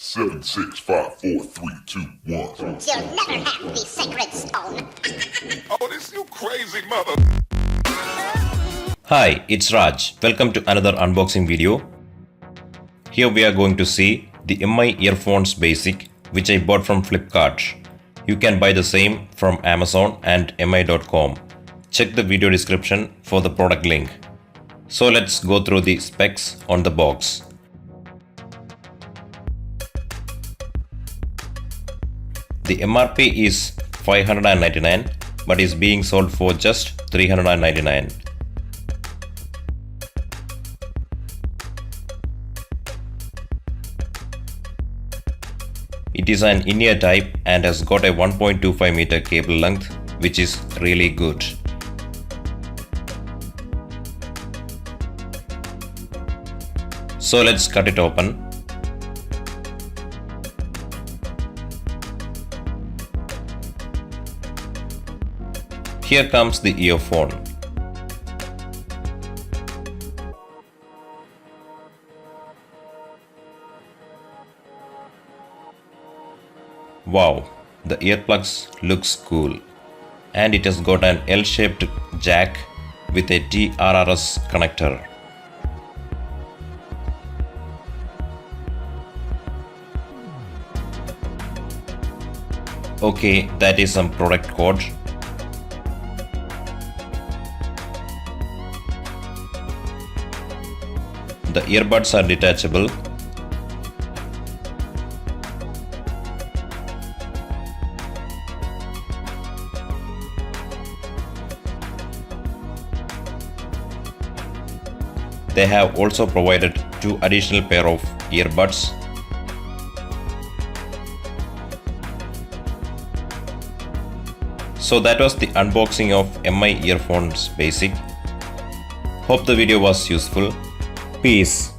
Seven, 6, 5, 4, 3, 2, 1. You'll never have the sacred stone. Oh, this you crazy mother. Hi, it's Raj. Welcome to another unboxing video. Here we are going to see the Mi Earphones Basic, which I bought from Flipkart. You can buy the same from Amazon and mi.com. Check the video description for the product link. So let's go through the specs on the box. The MRP is $599 but is being sold for just $399. It is an in-ear type and has got a 1.25 meter cable length, which is really good. So let's cut it open. Here comes the earphone. Wow, the earplugs looks cool, and it has got an L-shaped jack with a TRRS connector. Okay, that is some product code. The earbuds are detachable. They have also provided 2 additional pair of earbuds. So that was the unboxing of Mi Earphones Basic. Hope the video was useful. Peace.